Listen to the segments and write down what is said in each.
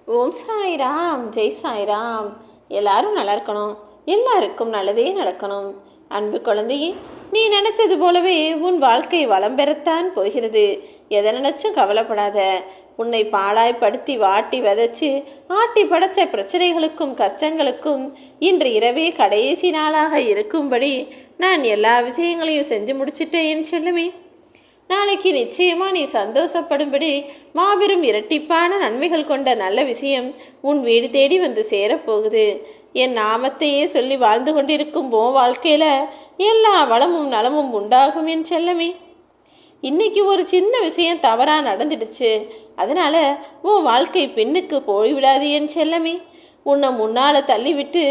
ஓம் சாய்ராம், ஜெய் சாய்ராம். எல்லாரும் நல்லா இருக்கணும், எல்லாருக்கும் நல்லதே நடக்கணும். அன்பு குழந்தையே, நீ நினைச்சது போலவே உன் வாழ்க்கை வளம் பெறத்தான் போகிறது. எதை நினைச்சும் கவலைப்படாத. உன்னை பாடாய்படுத்தி வாட்டி விதைச்சு ஆட்டி படைச்ச பிரச்சனைகளுக்கும் கஷ்டங்களுக்கும் இன்று இரவே கடைசி நாளாக இருக்கும்படி நான் எல்லா விஷயங்களையும் செஞ்சு முடிச்சிட்டேன் என் செல்லுமே. நாளைக்கு நிச்சயமா நீ சந்தோஷப்படும்படி மாபெரும் இரட்டிப்பான நன்மைகள் கொண்ட நல்ல விஷயம் உன் வீடு தேடி வந்து சேரப்போகுது. என் நாமத்தையே சொல்லி வாழ்ந்து கொண்டிருக்கும் உன் வாழ்க்கையில எல்லா வளமும் நலமும் உண்டாகும் என் செல்லமே. இன்னைக்கு ஒரு சின்ன விஷயம் தவறா நடந்துடுச்சு, அதனால உன் வாழ்க்கை பின்னுக்கு போய்விடாது என் செல்லமே. உன்னை முன்னால தள்ளிவிட்டு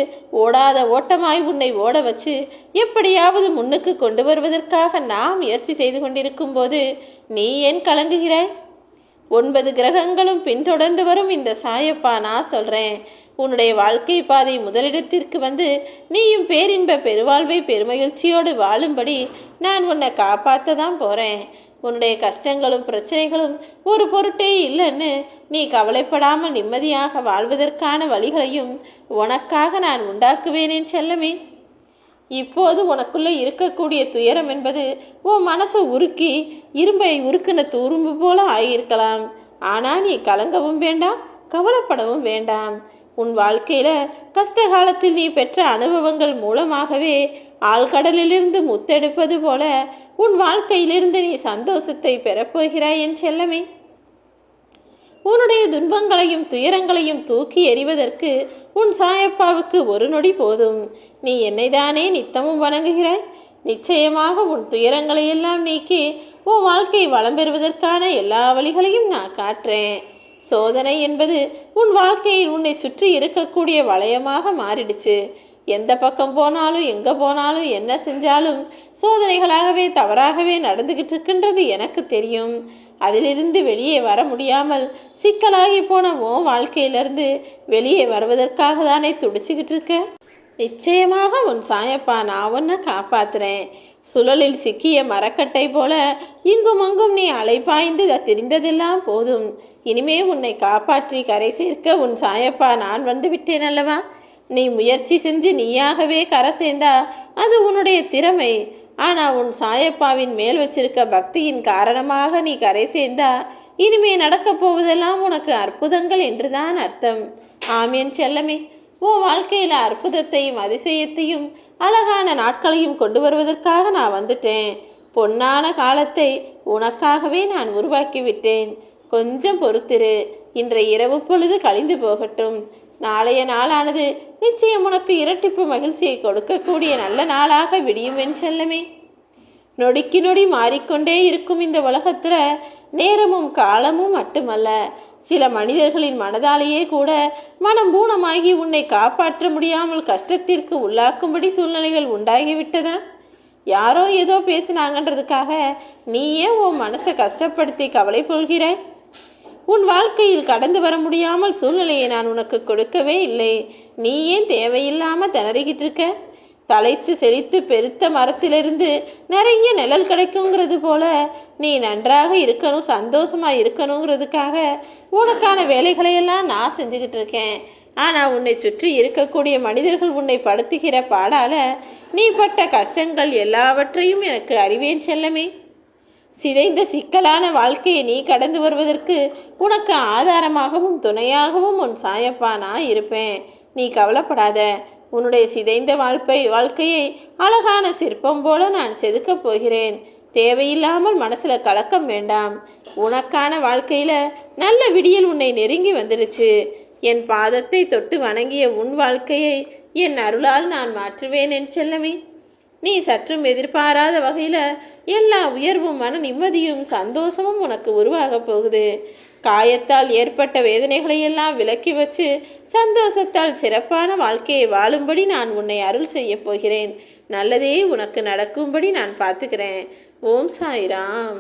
ஓடாத ஓட்டமாய் உன்னை ஓட வச்சு எப்படியாவது முன்னுக்கு கொண்டு வருவதற்காக நான் முயற்சி செய்து கொண்டிருக்கும் போது நீ ஏன் கலங்குகிறாய்? 9 கிரகங்களும் பின்தொடர்ந்து வரும் இந்த சாயப்பா நான் சொல்றேன், உன்னுடைய வாழ்க்கை பாதை முதலிடத்திற்கு வந்து நீயும் பேரின்ப பெருவாழ்வை பெருமகிழ்ச்சியோடு வாழும்படி நான் உன்னை காப்பாற்ற தான் போறேன். உன்னுடைய கஷ்டங்களும் பிரச்சனைகளும் ஒரு பொருட்டே இல்லைன்னு நீ கவலைப்படாமல் நிம்மதியாக வாழ்வதற்கான வழிகளையும் உனக்காக நான் உண்டாக்குவேனேன் செல்லமே. இப்போது உனக்குள்ளே இருக்கக்கூடிய துயரம் என்பது உன் மனசை உருக்கி இரும்பை உருக்குன துரும்பு போல ஆகியிருக்கலாம். ஆனால் நீ கலங்கவும் வேண்டாம், கவலைப்படவும் வேண்டாம். உன் வாழ்க்கையில கஷ்ட காலத்தில் நீ பெற்ற அனுபவங்கள் மூலமாகவே ஆழ்கடலிலிருந்து முத்தெடுப்பது போல உன் வாழ்க்கையிலிருந்து நீ சந்தோஷத்தை பெறப்போகிறாய் என் செல்லமே. உன்னுடைய துன்பங்களையும் துயரங்களையும் தூக்கி எறிவதற்கு உன் சாயப்பாவுக்கு ஒரு நொடி போதும். நீ என்னைதானே நித்தமும் வணங்குகிறாய். நிச்சயமாக உன் துயரங்களை எல்லாம் நீக்கி உன் வாழ்க்கை வளம் பெறுவதற்கான எல்லா வழிகளையும் நான் காட்டுறேன். சோதனை என்பது உன் வாழ்க்கையில் உன்னை சுற்றி இருக்கக்கூடிய வளையமாக மாறிடுச்சு. எந்த பக்கம் போனாலும் எங்கே போனாலும் என்ன செஞ்சாலும் சோதனைகளாகவே தவறாகவே நடந்துகிட்டு இருக்கின்றது எனக்கு தெரியும். அதிலிருந்து வெளியே வர முடியாமல் சிக்கலாகி போன உன் வாழ்க்கையிலிருந்து வெளியே வருவதற்காக தானே துடிச்சுக்கிட்டு இருக்க. நிச்சயமாக உன் சாயப்பா நான் உன்னை காப்பாத்துறேன். சுழலில் சிக்கிய மரக்கட்டை போல இங்கும் அங்கும் நீ அலைப்பாய்ந்து தெரிந்ததெல்லாம் போதும். இனிமே உன்னை காப்பாற்றி கரை சேர்க்க உன் சாயப்பா நான் வந்து விட்டேன் அல்லவா. நீ முயற்சி செஞ்சு நீயாகவே கரை சேர்ந்தா அது உன்னுடைய திறமை. ஆனா உன் சாயப்பாவின் மேல் வச்சிருக்க பக்தியின் காரணமாக நீ கரை சேர்ந்தா இனிமே நடக்க போவதெல்லாம் உனக்கு அற்புதங்கள் என்றுதான் அர்த்தம். ஆமேன் செல்லமே. உன் வாழ்க்கையில அற்புதத்தையும் அதிசயத்தையும் அழகான நாட்களையும் கொண்டு வருவதற்காக நான் வந்துட்டேன். பொன்னான காலத்தை உனக்காகவே நான் உருவாக்கி விட்டேன். கொஞ்சம் பொறுத்திரு. இன்றைய இரவு பொழுது கழிந்து போகட்டும். நாளைய நாளானது நிச்சயம் உனக்கு இரட்டிப்பு மகிழ்ச்சியை கொடுக்கக்கூடிய நல்ல நாளாக விடியும் என் செல்லமே. நொடிக்கு நொடி மாறிக்கொண்டே இருக்கும் இந்த உலகத்துல நேரமும் காலமும் மட்டுமல்ல, சில மனிதர்களின் மனதாலேயே கூட மனம் பூனமாகி உன்னை காப்பாற்ற முடியாமல் கஷ்டத்திற்கு உள்ளாக்கும்படி சூழ்நிலைகள் உண்டாகிவிட்டதா? யாரோ ஏதோ பேசினாங்கன்றதுக்காக நீயே உன் மனசை கஷ்டப்படுத்தி கவலை கொள்கிறாய். உன் வாழ்க்கையில் கடந்து வர முடியாமல் சூழ்நிலையை நான் உனக்கு கொடுக்கவே இல்லை. நீ ஏன் தேவையில்லாம திணறிக்கிட்டு இருக்க? தலைத்து செழித்து பெருத்த மரத்திலிருந்து நிறைய நிழல் கிடைக்குங்கிறது போல நீ நன்றாக இருக்கணும், சந்தோஷமா இருக்கணுங்கிறதுக்காக உனக்கான வேலைகளையெல்லாம் நான் செஞ்சுக்கிட்டு இருக்கேன். ஆனால் உன்னை சுற்றி இருக்கக்கூடிய மனிதர்கள் உன்னை படுத்துகிற பாடால நீ பட்ட கஷ்டங்கள் எல்லாவற்றையும் எனக்கு அறிவேன் செல்லமே. சிதைந்த சிக்கலான வாழ்க்கையை நீ கடந்து வருவதற்கு உனக்கு ஆதாரமாகவும் துணையாகவும் உன் சாயப்பா நான் இருப்பேன். நீ கவலைப்படாத. உன்னுடைய சிதைந்த வாழ்க்கையை அழகான சிற்பம் போல நான் செதுக்கப் போகிறேன். தேவையில்லாமல் மனசுல கலக்கம் வேண்டாம். உனக்கான வாழ்க்கையில நல்ல விடியல் உன்னை நெருங்கி வந்துடுச்சு. என் பாதத்தை தொட்டு வணங்கிய உன் வாழ்க்கையை என் அருளால் நான் மாற்றுவேன் என் செல்லமே. நீ சற்றும் எதிர்பாராத வகையில் எல்லா உயர்வும் மன நிம்மதியும் சந்தோஷமும் உனக்கு உருவாக போகுது. காயத்தால் ஏற்பட்ட வேதனைகளை எல்லாம் விலக்கி வச்சு சந்தோஷத்தால் சிறப்பான வாழ்க்கையை வாழும்படி நான் உன்னை அருள் செய்ய போகிறேன். நல்லதே உனக்கு நடக்கும்படி நான் பார்த்துக்கிறேன். ஓம் சாய்ராம்.